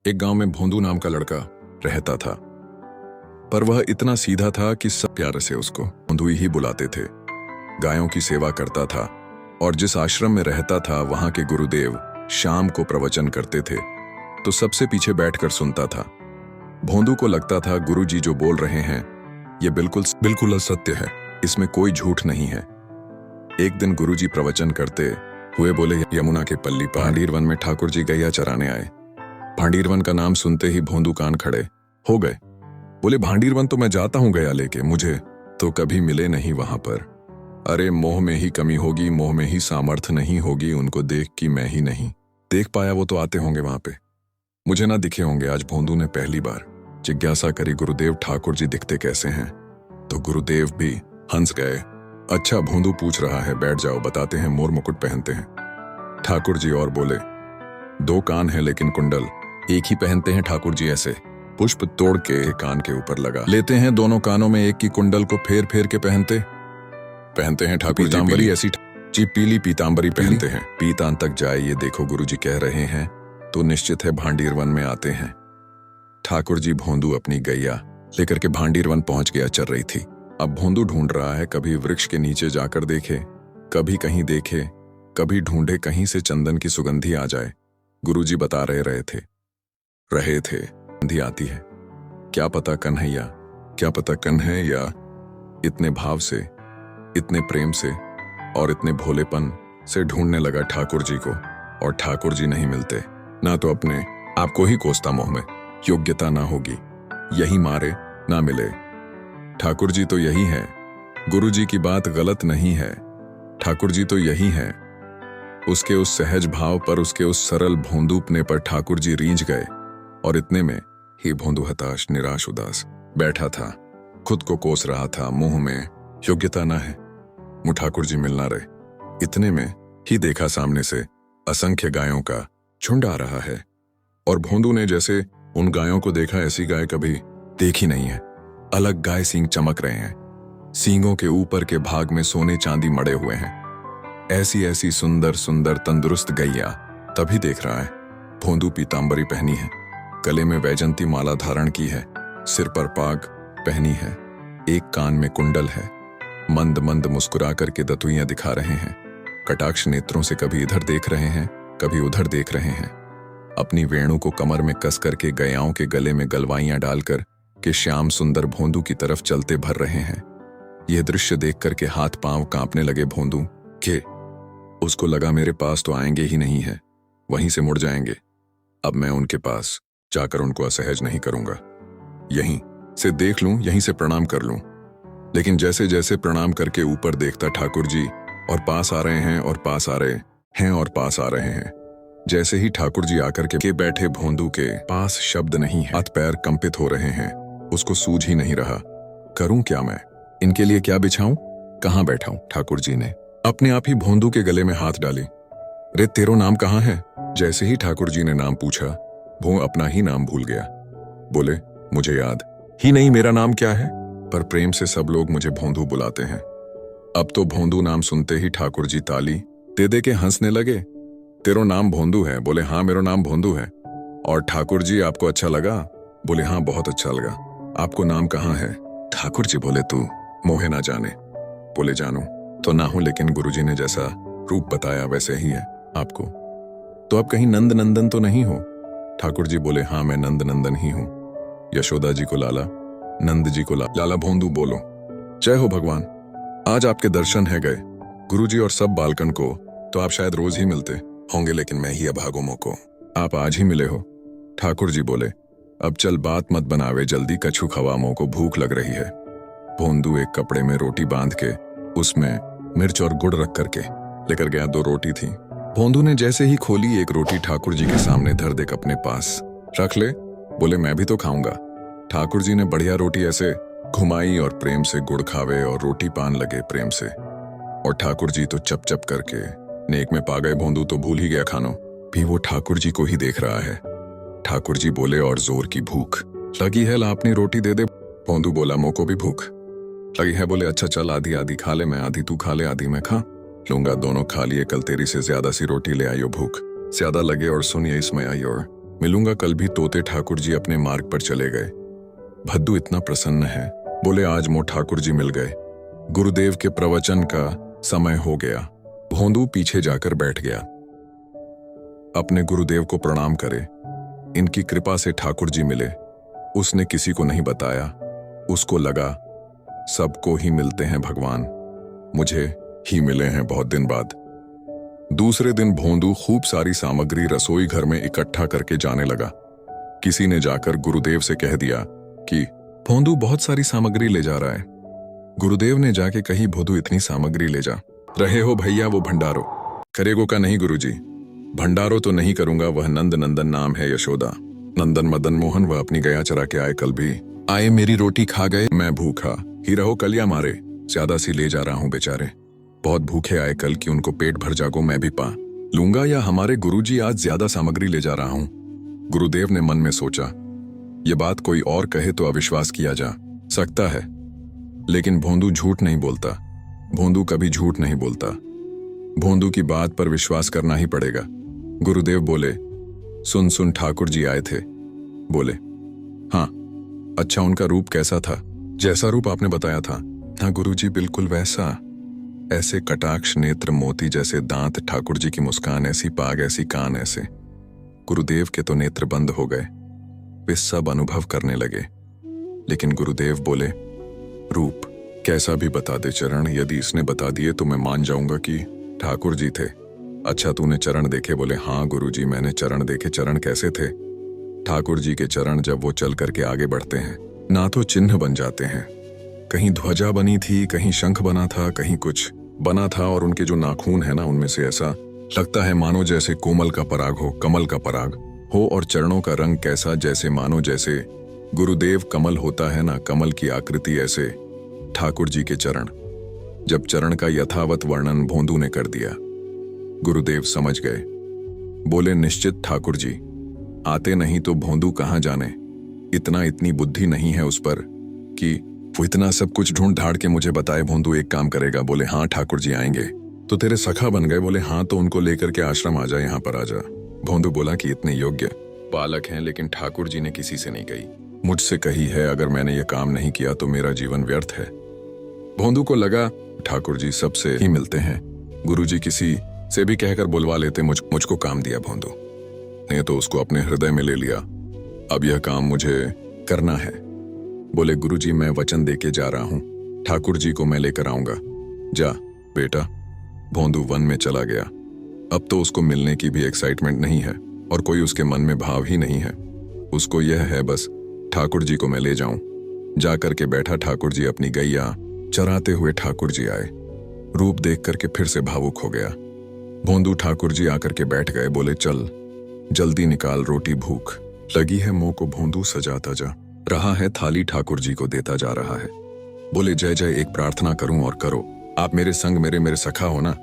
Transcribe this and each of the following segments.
एक गांव में भोंदू नाम का लड़का रहता था, पर वह इतना सीधा था कि सब प्यार से उसको भोंदू ही बुलाते थे। गायों की सेवा करता था और जिस आश्रम में रहता था वहां के गुरुदेव शाम को प्रवचन करते थे तो सबसे पीछे बैठकर सुनता था। भोंदू को लगता था गुरुजी जो बोल रहे हैं ये बिल्कुल बिल्कुल असत्य है, इसमें कोई झूठ नहीं है। एक दिन गुरुजी प्रवचन करते हुए बोले, यमुना के पल्ली भांडीर वन में ठाकुर जी गैया चराने आए। भांडीर वन का नाम सुनते ही भोंदू कान खड़े हो गए। बोले, भांडीर वन तो मैं जाता हूं गया लेके, मुझे तो कभी मिले नहीं वहां पर। अरे मोह में ही कमी होगी, मोह में ही सामर्थ्य नहीं होगी, उनको देख कि मैं ही नहीं देख पाया, वो तो आते होंगे वहां पे, मुझे ना दिखे होंगे। आज भोंदू ने पहली बार जिज्ञासा करी, गुरुदेव ठाकुर जी दिखते कैसे हैं? तो गुरुदेव भी हंस गए। अच्छा, भोंदू पूछ रहा है, बैठ जाओ, बताते हैं। मोर मुकुट पहनते हैं ठाकुर जी और बोले, दो कान हैं लेकिन कुंडल एक ही पहनते हैं ठाकुर जी। ऐसे पुष्प तोड़ के कान के ऊपर लगा लेते हैं, दोनों कानों में एक की कुंडल को फेर फेर के पहनते हैं ठाकुर जी। पीतांबरी ऐसी जी, पीली पीतांबरी पहनते हैं, पीतान तक जाए ये देखो गुरुजी कह रहे हैं तो निश्चित है भांडीर वन में आते हैं। ठाकुर जी भोंदू अपनी गैया लेकर के भांडीर वन पहुंच गया, चल रही थी। अब भोंदू ढूंढ रहा है, कभी वृक्ष के नीचे जाकर देखे, कभी कहीं देखे, कभी ढूंढे कहीं से चंदन की सुगंधी आ जाए। गुरुजी बता रहे थे सुगंधी आती है, क्या पता कन्हैया, क्या पता कन्हैया। इतने भाव से, इतने प्रेम से और इतने भोलेपन से ढूंढने लगा ठाकुर जी को, और ठाकुर जी नहीं मिलते। ना तो अपने आपको ही कोसता मोह में, योग्यता ना होगी, यही मारे ना मिले। ठाकुर जी तो यही है, गुरु जी की बात गलत नहीं है, ठाकुर जी तो यही है। उसके उस सहज भाव पर, उसके उस सरल भोंदूपने पर ठाकुर जी रींझ गए, और इतने में ही भोंदू हताश, निराश, उदास बैठा था, खुद को कोस रहा था, मुंह में योग्यता ना है, मुँह ठाकुर जी मिल ना रहे। इतने में ही देखा सामने से असंख्य गायों का झुंड आ रहा है, और भोंदू ने जैसे उन गायों को देखा ऐसी गाय कभी देखी नहीं है। अलग गाय सींग चमक रहे हैं, सींगों के ऊपर के भाग में सोने चांदी मड़े हुए हैं। ऐसी ऐसी सुंदर सुंदर तंदुरुस्त गैया तभी देख रहा है। भोंदू पीतांबरी पहनी है, गले में वैजंती माला धारण की है, सिर पर पाग पहनी है, एक कान में कुंडल है, मंद मंद मुस्कुरा करके दतुइयां दिखा रहे हैं, कटाक्ष नेत्रों से कभी इधर देख रहे हैं, कभी उधर देख रहे हैं। अपनी वेणु को कमर में कस करके गयाओं के गले में गलवाइयां डालकर के श्याम सुंदर भोंदू की तरफ चलते भर रहे हैं। यह दृश्य देख करके हाथ पांव कांपने लगे भोंदू के। उसको लगा मेरे पास तो आएंगे ही नहीं है, वहीं से मुड़ जाएंगे। अब मैं उनके पास जाकर उनको असहज नहीं करूंगा, यहीं से देख लूं, यहीं से प्रणाम कर लूं। लेकिन जैसे जैसे प्रणाम करके ऊपर देखता ठाकुर जी, और पास आ रहे हैं, और पास आ रहे हैं, और पास आ रहे हैं। जैसे ही ठाकुर जी आकर के बैठे भोंदू के पास शब्द नहीं है, हाथ पैर कंपित हो रहे हैं, उसको सूझ ही नहीं रहा, करूं क्या मैं, इनके लिए क्या बिछाऊं, कहां बैठाऊं। ठाकुर जी ने अपने आप ही भोंदू के गले में हाथ डाली। रे तेरो नाम कहां है? जैसे ही ठाकुर जी ने नाम पूछा, भों अपना ही नाम भूल गया। बोले, मुझे याद ही नहीं मेरा नाम क्या है, पर प्रेम से सब लोग मुझे भोंदू बुलाते हैं। अब तो भोंदू नाम सुनते ही ठाकुर जी ताली दे दे के हंसने लगे। तेरो नाम भोंदू है? बोले, हाँ मेरा नाम भोंदू है। और ठाकुर जी आपको अच्छा लगा? बोले, हाँ बहुत अच्छा लगा। आपको नाम कहाँ है? ठाकुर जी बोले, तू मोहे ना जाने। बोले, जानू तो ना हूं, लेकिन गुरुजी ने जैसा रूप बताया वैसे ही है आपको। तो आप कहीं नंद नंदन तो नहीं हो? ठाकुर जी बोले, हाँ मैं नंद नंदन ही हूं। यशोदा जी को लाला, नंद जी को लाला। भोंदू बोलो, जय हो भगवान, आज आपके दर्शन है गए। गुरुजी और सब बालकन को तो आप शायद रोज ही मिलते होंगे, लेकिन मैं ही अभागों को आप आज ही मिले हो। ठाकुर जी बोले, अब चल बात मत बनावे, जल्दी कछु खवा, मों को भूख लग रही है। भोंदू एक कपड़े में रोटी बांध के उसमें मिर्च और गुड़ रख करके लेकर गया। 2 रोटी थी। भोंदू ने जैसे ही खोली, एक रोटी ठाकुर जी के सामने धर दे अपने पास रख ले। बोले, मैं भी तो खाऊंगा। ठाकुर जी ने बढ़िया रोटी ऐसे घुमाई और प्रेम से गुड़ खावे और रोटी पान लगे प्रेम से। और ठाकुर जी तो चप चप करके नेक में पा गए। भोंदू तो भूल ही गया खानो, भी वो ठाकुर जी को ही देख रहा है। ठाकुर जी बोले, और जोर की भूख लगी है, ला अपनी रोटी दे दे। भोंदू बोला, मों को भी भूख लगी है। बोले, अच्छा चल, आधी आधी खा ले, मैं आधी तू खा ले, आधी मैं खा लूंगा। दोनों खा लिए। कल तेरी से ज्यादा सी रोटी ले आई, भूख ज्यादा लगे और सुनिए इसमें आई, और मिलूंगा कल भी। तोते ठाकुर जी अपने मार्ग पर चले गए। भद्दू इतना प्रसन्न है, बोले आज मो ठाकुर जी मिल गए। गुरुदेव के प्रवचन का समय हो गया। भोंदू पीछे जाकर बैठ गया। अपने गुरुदेव को प्रणाम करे। इनकी कृपा से ठाकुर जी मिले। उसने किसी को नहीं बताया। उसको लगा सबको ही मिलते हैं भगवान, मुझे ही मिले हैं बहुत दिन बाद। दूसरे दिन भोंदू खूब सारी सामग्री रसोई घर में इकट्ठा करके जाने लगा। किसी ने जाकर गुरुदेव से कह दिया कि भोंदू बहुत सारी सामग्री ले जा रहा है। गुरुदेव ने जाके कही, भोंदू इतनी सामग्री ले जा रहे हो भैया, वो भंडारो करेगो का नहीं गुरुजी। भंडारो तो नहीं करूंगा, वह नंद नंदन नाम है यशोदा। नंदन मदन मोहन वह अपनी गया चरा के आए, कल भी आए, मेरी रोटी खा गए, मैं भूखा ही रहो कलिया मारे। ज्यादा सी ले जा रहा हूं बेचारे, बहुत भूखे आए कल की, उनको पेट भर जागो मैं भी पा लूंगा, या हमारे गुरुजी आज ज्यादा सामग्री ले जा रहा हूं। गुरुदेव ने मन में सोचा, ये बात कोई और कहे तो अविश्वास किया जा सकता है, लेकिन भोंदू झूठ नहीं बोलता। भोंदू कभी झूठ नहीं बोलता। भोंदू की बात पर विश्वास करना ही पड़ेगा। गुरुदेव बोले, सुन सुन ठाकुर जी आए थे। बोले, हाँ। अच्छा, उनका रूप कैसा था? जैसा रूप आपने बताया था। हाँ गुरुजी, बिल्कुल वैसा। ऐसे कटाक्ष नेत्र मोती जैसे दांत, ठाकुर जी की मुस्कान ऐसी पाग, ऐसी कान ऐसे। गुरुदेव के तो नेत्र बंद हो गए। वे सब अनुभव करने लगे। लेकिन गुरुदेव बोले, रूप कैसा भी बता दे चरण, यदि इसने बता दिए तो मैं मान जाऊंगा कि ठाकुर जी थे। अच्छा, तूने चरण देखे? बोले, हाँ गुरुजी, मैंने चरण देखे। चरण कैसे थे? ठाकुर जी के चरण जब वो चल करके आगे बढ़ते हैं ना तो चिन्ह बन जाते हैं। कहीं ध्वजा बनी थी, कहीं शंख बना था, कहीं कुछ बना था, और उनके जो नाखून है ना, उनमें से ऐसा लगता है मानो जैसे कोमल का पराग हो, कमल का पराग हो। और चरणों का रंग कैसा, जैसे मानो जैसे गुरुदेव कमल होता है ना, कमल की आकृति, ऐसे ठाकुर जी के चरण। जब चरण का यथावत वर्णन भोंदू ने कर दिया, गुरुदेव समझ गए। बोले, निश्चित ठाकुर जी आते नहीं तो भोंदू कहां जाने। इतनी बुद्धि नहीं है उस पर कि वो इतना सब कुछ ढूंढ ढाड़ के मुझे बताए। भोंदू एक काम करेगा। बोले, हाँ ठाकुर जी आएंगे। तो तेरे सखा बन गए? बोले, हाँ। तो उनको लेकर के आश्रम आ जा, यहाँ पर आ जा। भोंदू बोला कि इतने योग्य बालक हैं, लेकिन ठाकुर जी ने किसी से नहीं कही, मुझसे कही है। अगर मैंने ये काम नहीं किया तो मेरा जीवन व्यर्थ है। भोंदू को लगा ठाकुर जी सबसे ही मिलते हैं, गुरुजी किसी से भी कहकर बुलवा लेते। मुझको काम दिया भोंदू ने, तो उसको अपने हृदय में ले लिया। अब यह काम मुझे करना है। बोले, गुरुजी मैं वचन देके जा रहा हूं, ठाकुर जी को मैं लेकर आऊंगा। जा बेटा। भोंदू वन में चला गया। अब तो उसको मिलने की भी एक्साइटमेंट नहीं है और कोई उसके मन में भाव ही नहीं है। उसको यह है बस ठाकुर जी को मैं ले जाऊं। जा करके बैठा ठाकुर जी अपनी गैया चराते हुए। ठाकुर जी आए, रूप देख करके फिर से भावुक हो गया। भोंदू ठाकुर जी आकर के बैठ गए। बोले, चल जल्दी निकाल रोटी, भूख लगी है मुंह को। भोंदू सजाता जा रहा है थाली, ठाकुर जी को देता जा रहा है। बोले, जय जय, एक प्रार्थना करूं और करो। आप मेरे संग मेरे सखा हो ना?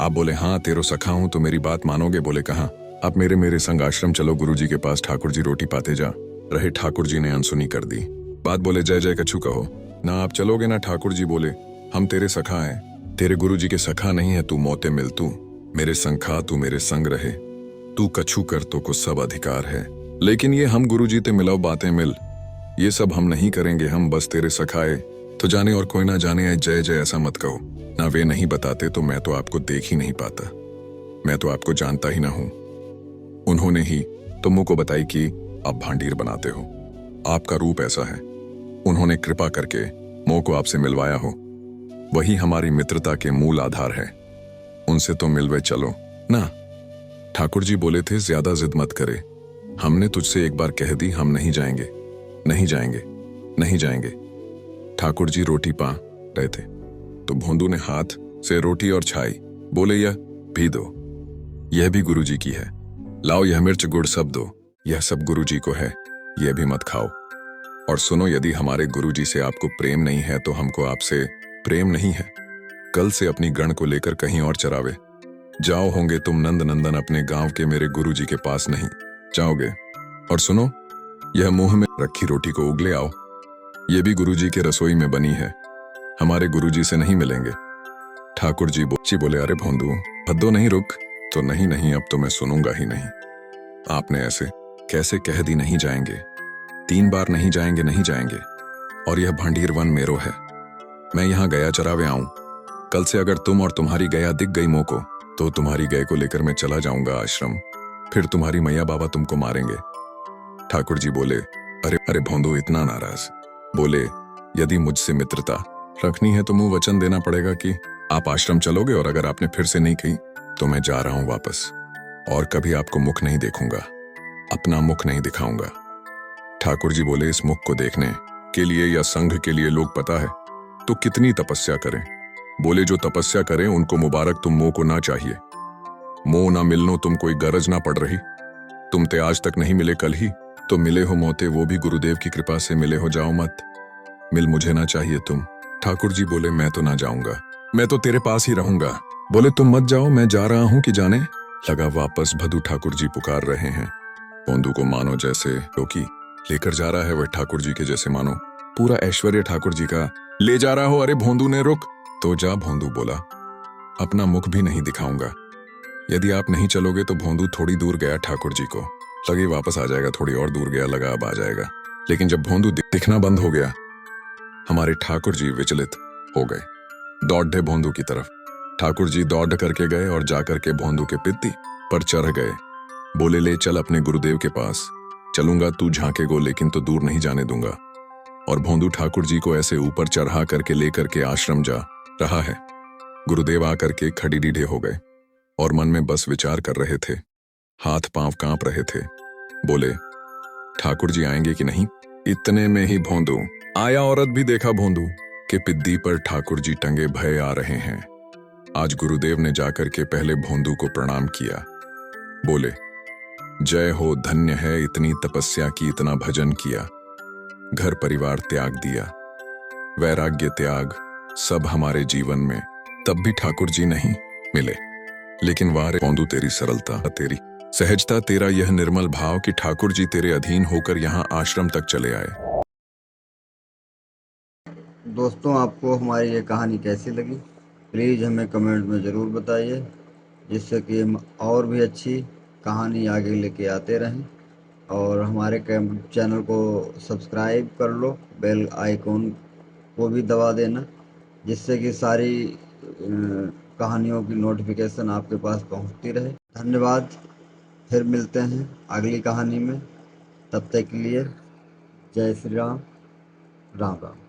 आप बोले, हाँ तेरो सखा हूं, तो मेरी बात मानोगे? बोले, कहाँ? आप मेरे संग आश्रम चलो, गुरुजी के पास, ठाकुर जी रोटी पाते जा रहे। ठाकुर जी ने अनसुनी कर दी बात। बोले, जय जय कछु कहो ना, आप चलोगे ना? ठाकुर जी बोले, हम तेरे सखा हैं, तेरे गुरुजी के सखा नहीं है। तू मोते मिल, तू मेरे संग खा, तू मेरे संग रहे, तू कछु कर तो को सब अधिकार है। लेकिन ये हम गुरुजी ते मिलाओ बातें मिल, ये सब हम नहीं करेंगे। हम बस तेरे सखाए तो जाने और कोई ना जाने। जय जय ऐसा मत कहो ना, वे नहीं बताते तो मैं तो आपको देख ही नहीं पाता, मैं तो आपको जानता ही ना हूं। उन्होंने ही तो मुंह को बताई कि आप भांडीर बनाते हो, आपका रूप ऐसा है। उन्होंने कृपा करके मोह को आपसे मिलवाया हो, वही हमारी मित्रता के मूल आधार है। उनसे तो मिलवे चलो ना। ठाकुर जी बोले थे, ज्यादा जिद मत करे, हमने तुझसे एक बार कह दी, हम नहीं जाएंगे, नहीं जाएंगे, नहीं जाएंगे। ठाकुर जी रोटी पा रहे थे तो भोंदू ने हाथ से रोटी और छाई। बोले, यह भी दो, यह भी गुरुजी की है। लाओ यह मिर्च गुड़ सब दो, यह सब गुरुजी को है, यह भी मत खाओ। और सुनो, यदि हमारे गुरुजी से आपको प्रेम नहीं है तो हमको आपसे प्रेम नहीं है। कल से अपनी गण को लेकर कहीं और चरावे जाओ होंगे तुम नंद नंदन, अपने गांव के मेरे गुरुजी के पास नहीं जाओगे। और सुनो, यह मुंह में रखी रोटी को उगले आओ, यह भी गुरुजी के रसोई में बनी है, हमारे गुरुजी से नहीं मिलेंगे। ठाकुर जी बोले, अरे भोंदू, भद्दो नहीं, रुक। तो नहीं, अब तो मैं सुनूंगा ही नहीं। आपने ऐसे कैसे कह दी नहीं जाएंगे, 3 बार नहीं जाएंगे नहीं जाएंगे। और यह भांडीर वन मेरो है, मैं यहाँ गया चरावे आऊं। कल से अगर तुम और तुम्हारी गया दिख गई मोको, तो तुम्हारी गय को लेकर मैं चला जाऊंगा आश्रम, फिर तुम्हारी मैया बाबा तुमको मारेंगे। ठाकुर जी बोले, अरे अरे भोंदू इतना नाराज। बोले, यदि मुझसे मित्रता रखनी है तो मुंह वचन देना पड़ेगा कि आप आश्रम चलोगे, और अगर आपने फिर से नहीं कही तो मैं जा रहा हूं वापस, और कभी आपको मुख नहीं देखूंगा, अपना मुख नहीं दिखाऊंगा। ठाकुर जी बोले, इस मुख को देखने के लिए या संघ के लिए लोग पता है तो कितनी तपस्या करें। बोले, जो तपस्या करें उनको मुबारक, तुम मोह को ना चाहिए। मोह ना मिलनो तुम कोई गरज ना पड़ रही। तुम ते आज तक नहीं मिले, कल ही तो मिले हो मोते, वो भी गुरुदेव की कृपा से मिले हो, जाओ मत, मिल मुझे ना चाहिए तुम। ठाकुर जी बोले, मैं तो ना जाऊंगा, मैं तो तेरे पास ही रहूंगा। बोले, तुम मत जाओ, मैं जा रहा हूं कि जाने लगा वापस। भदू ठाकुर जी पुकार रहे हैं। भोंदू को मानो जैसे क्योंकि लेकर जा रहा है वह ठाकुर जी के जैसे, मानो पूरा ऐश्वर्य ठाकुर जी का ले जा रहा हो। अरे भोंदू ने रुक तो जा। भोंदू बोला, अपना मुख भी नहीं दिखाऊंगा। यदि आप नहीं चलोगे तो भोंदू थोड़ी दूर गया, ठाकुर जी को लगे वापस आ जाएगा, थोड़ी और दूर गया, लगा अब आ जाएगा। लेकिन जब भोंदू दिखना बंद हो गया, हमारे ठाकुर जी विचलित हो गए, दौड़े भोंदू की तरफ। ठाकुर जी दौड़ करके गए और जाकर के भोंदू के पित्ती पर चढ़ गए। बोले, ले चल अपने गुरुदेव के पास, चलूंगा, तू झांकेगो लेकिन तो दूर नहीं जाने दूंगा। और भोंदू ठाकुर जी को ऐसे ऊपर चढ़ा करके लेकर के आश्रम जा रहा है। गुरुदेव आकर के खड़ी डीढ़े हो गए और मन में बस विचार कर रहे थे, हाथ पांव कांप रहे थे। बोले, ठाकुर जी आएंगे कि नहीं। इतने में ही भोंदू आया। औरत भी देखा भोंदू के पिद्दी पर ठाकुर जी टंगे भय आ रहे हैं। आज गुरुदेव ने जाकर के पहले भोंदू को प्रणाम किया। बोले, जय हो, धन्य है, इतनी तपस्या की, इतना भजन किया, घर परिवार त्याग दिया, वैराग्य त्याग सब हमारे जीवन में, तब भी ठाकुर जी नहीं मिले। लेकिन वाह रे भोंदू, तेरी सरलता, तेरी सहजता, तेरा यह निर्मल भाव कि ठाकुर जी तेरे अधीन होकर यहाँ आश्रम तक चले आए। दोस्तों, आपको हमारी ये कहानी कैसी लगी प्लीज़ हमें कमेंट में ज़रूर बताइए, जिससे कि हम और भी अच्छी कहानी आगे लेके आते रहें। और हमारे चैनल को सब्सक्राइब कर लो, बेल आइकॉन को भी दबा देना, जिससे कि सारी कहानियों की नोटिफिकेशन आपके पास पहुंचती रहे। धन्यवाद, फिर मिलते हैं अगली कहानी में। तब तक के लिए जय श्री राम, राम राम।